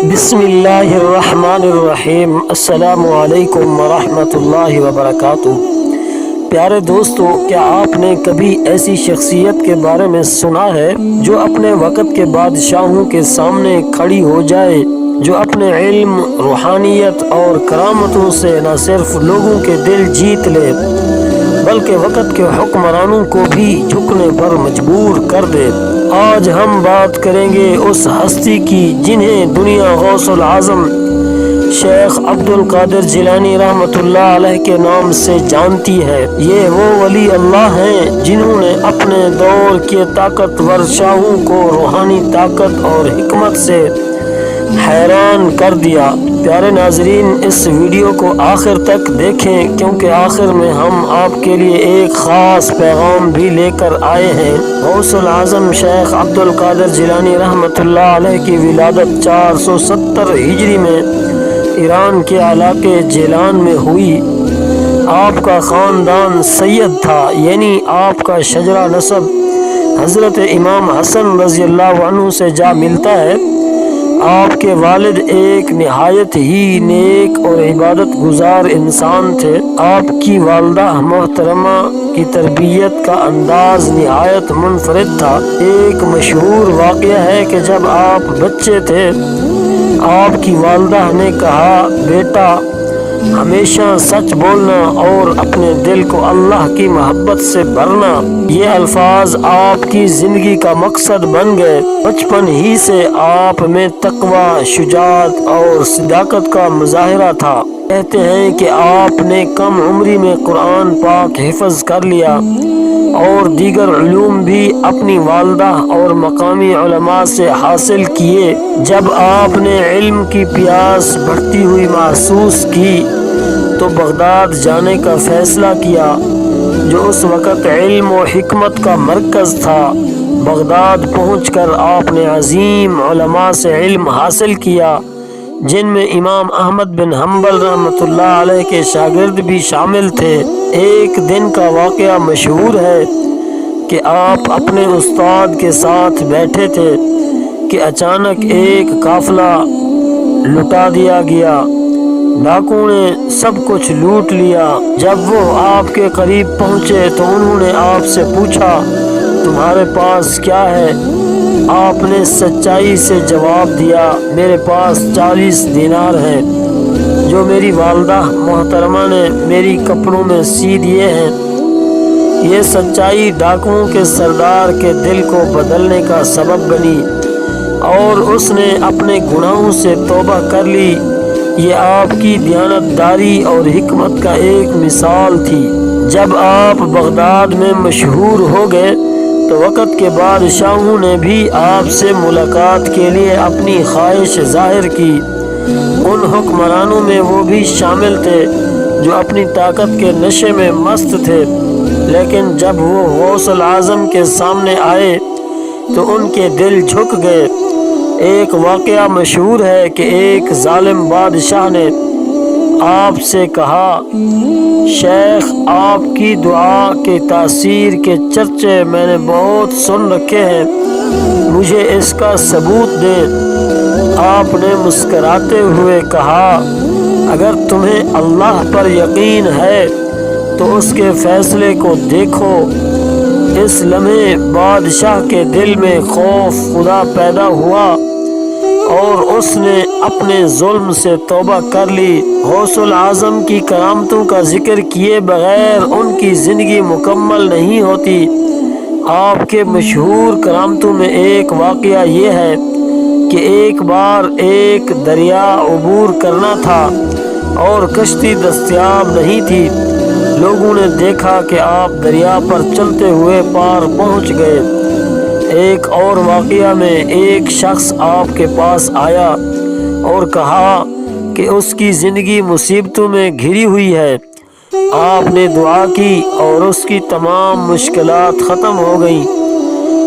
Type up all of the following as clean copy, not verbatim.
بسم اللہ الرحمن الرحیم۔ السلام علیکم ورحمۃ اللہ وبرکاتہ۔ پیارے دوستو، کیا آپ نے کبھی ایسی شخصیت کے بارے میں سنا ہے جو اپنے وقت کے بادشاہوں کے سامنے کھڑی ہو جائے، جو اپنے علم، روحانیت اور کرامتوں سے نہ صرف لوگوں کے دل جیت لے بلکہ وقت کے حکمرانوں کو بھی جھکنے پر مجبور کر دے؟ آج ہم بات کریں گے اس ہستی کی جنہیں دنیا غوث العظم شیخ عبد القادر جیلانی رحمۃ اللہ علیہ کے نام سے جانتی ہے۔ یہ وہ ولی اللہ ہیں جنہوں نے اپنے دور کے طاقتور شاہوں کو روحانی طاقت اور حکمت سے حیران کر دیا۔ پیارے ناظرین، اس ویڈیو کو آخر تک دیکھیں کیونکہ آخر میں ہم آپ کے لیے ایک خاص پیغام بھی لے کر آئے ہیں۔ غوث العظم شیخ عبد القادر جیلانی رحمۃ اللہ علیہ کی ولادت 470 ہجری میں ایران کے علاقے جیلان میں ہوئی۔ آپ کا خاندان سید تھا، یعنی آپ کا شجرہ نسب حضرت امام حسن رضی اللہ عنہ سے جا ملتا ہے۔ آپ کے والد ایک نہایت ہی نیک اور عبادت گزار انسان تھے۔ آپ کی والدہ محترمہ کی تربیت کا انداز نہایت منفرد تھا۔ ایک مشہور واقعہ ہے کہ جب آپ بچے تھے، آپ کی والدہ نے کہا، بیٹا ہمیشہ سچ بولنا اور اپنے دل کو اللہ کی محبت سے بھرنا۔ یہ الفاظ آپ کی زندگی کا مقصد بن گئے۔ بچپن ہی سے آپ میں تقوی، شجاعت اور صداقت کا مظاہرہ تھا۔ کہتے ہیں کہ آپ نے کم عمری میں قرآن پاک حفظ کر لیا اور دیگر علوم بھی اپنی والدہ اور مقامی علماء سے حاصل کیے۔ جب آپ نے علم کی پیاس بڑھتی ہوئی محسوس کی تو بغداد جانے کا فیصلہ کیا، جو اس وقت علم و حکمت کا مرکز تھا۔ بغداد پہنچ کر آپ نے عظیم علماء سے علم حاصل کیا، جن میں امام احمد بن حنبل رحمۃ اللہ علیہ کے شاگرد بھی شامل تھے۔ ایک دن کا واقعہ مشہور ہے کہ آپ اپنے استاد کے ساتھ بیٹھے تھے کہ اچانک ایک قافلہ لٹا دیا گیا۔ ڈاکوؤں نے سب کچھ لوٹ لیا۔ جب وہ آپ کے قریب پہنچے تو انہوں نے آپ سے پوچھا، تمہارے پاس کیا ہے؟ آپ نے سچائی سے جواب دیا، میرے پاس 40 دینار ہیں جو میری والدہ محترمہ نے میری کپڑوں میں سی دیے ہیں۔ یہ سچائی ڈاکوؤں کے سردار کے دل کو بدلنے کا سبب بنی اور اس نے اپنے گناہوں سے توبہ کر لی۔ یہ آپ کی دیانتداری اور حکمت کا ایک مثال تھی۔ جب آپ بغداد میں مشہور ہو گئے تو وقت کے بادشاہوں نے بھی آپ سے ملاقات کے لیے اپنی خواہش ظاہر کی۔ ان حکمرانوں میں وہ بھی شامل تھے جو اپنی طاقت کے نشے میں مست تھے، لیکن جب وہ غوث العظم کے سامنے آئے تو ان کے دل جھک گئے۔ ایک واقعہ مشہور ہے کہ ایک ظالم بادشاہ نے آپ سے کہا، شیخ آپ کی دعا کے تاثیر کے چرچے میں نے بہت سن رکھے ہیں، مجھے اس کا ثبوت دیں۔ آپ نے مسکراتے ہوئے کہا، اگر تمہیں اللہ پر یقین ہے تو اس کے فیصلے کو دیکھو۔ اس لمحے بادشاہ کے دل میں خوف خدا پیدا ہوا اور اس نے اپنے ظلم سے توبہ کر لی۔ غوث العظم کی کرامتوں کا ذکر کیے بغیر ان کی زندگی مکمل نہیں ہوتی۔ آپ کے مشہور کرامتوں میں ایک واقعہ یہ ہے کہ ایک بار ایک دریا عبور کرنا تھا اور کشتی دستیاب نہیں تھی۔ لوگوں نے دیکھا کہ آپ دریا پر چلتے ہوئے پار پہنچ گئے۔ ایک اور واقعہ میں ایک شخص آپ کے پاس آیا اور کہا کہ اس کی زندگی مصیبتوں میں گھری ہوئی ہے۔ آپ نے دعا کی اور اس کی تمام مشکلات ختم ہو گئیں۔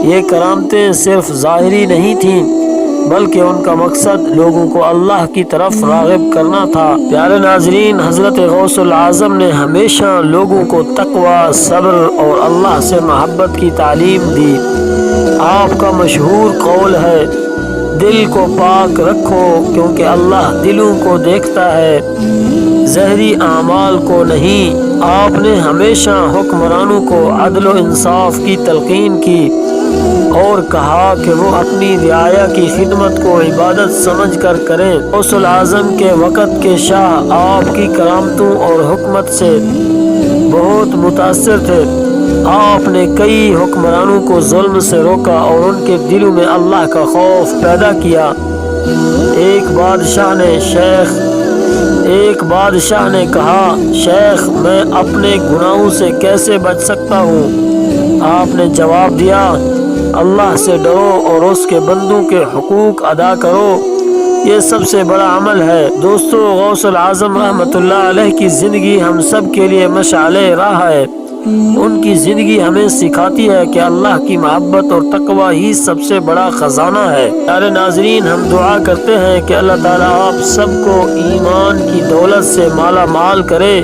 یہ کرامتیں صرف ظاہری نہیں تھیں بلکہ ان کا مقصد لوگوں کو اللہ کی طرف راغب کرنا تھا۔ پیارے ناظرین، حضرت غوث العظم نے ہمیشہ لوگوں کو تقوی، صبر اور اللہ سے محبت کی تعلیم دی۔ آپ کا مشہور قول ہے، دل کو پاک رکھو کیونکہ اللہ دلوں کو دیکھتا ہے، ظاہری اعمال کو نہیں۔ آپ نے ہمیشہ حکمرانوں کو عدل و انصاف کی تلقین کی اور کہا کہ وہ اپنی رعایا کی خدمت کو عبادت سمجھ کر کریں۔ غوث الاعظم کے وقت کے شاہ آپ کی کرامتوں اور حکمت سے بہت متاثر تھے۔ آپ نے کئی حکمرانوں کو ظلم سے روکا اور ان کے دلوں میں اللہ کا خوف پیدا کیا۔ ایک بادشاہ نے کہا، شیخ میں اپنے گناہوں سے کیسے بچ سکتا ہوں؟ آپ نے جواب دیا، اللہ سے ڈرو اور اس کے بندوں کے حقوق ادا کرو، یہ سب سے بڑا عمل ہے۔ دوستو، غوث الاعظم رحمۃ اللہ علیہ کی زندگی ہم سب کے لیے مشعل راہ ہے۔ ان کی زندگی ہمیں سکھاتی ہے کہ اللہ کی محبت اور تقوی ہی سب سے بڑا خزانہ ہے۔ پیارے ناظرین، ہم دعا کرتے ہیں کہ اللہ تعالیٰ آپ سب کو ایمان کی دولت سے مالا مال کرے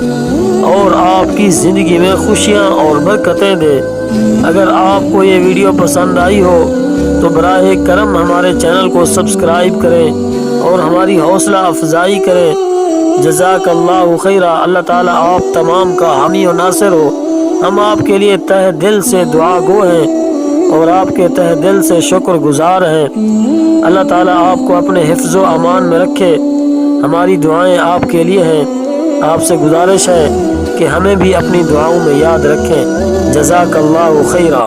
اور آپ کی زندگی میں خوشیاں اور برکتیں دے۔ اگر آپ کو یہ ویڈیو پسند آئی ہو تو براہ کرم ہمارے چینل کو سبسکرائب کریں اور ہماری حوصلہ افزائی کریں۔ جزاک اللہ خیرہ۔ اللہ تعالیٰ آپ تمام کا حامی و ناصر ہو۔ ہم آپ کے لیے تہ دل سے دعا گو ہیں اور آپ کے تہ دل سے شکر گزار ہیں۔ اللہ تعالیٰ آپ کو اپنے حفظ و امان میں رکھے۔ ہماری دعائیں آپ کے لیے ہیں۔ آپ سے گزارش ہے کہ ہمیں بھی اپنی دعاؤں میں یاد رکھیں۔ جزاک اللہ خیرہ۔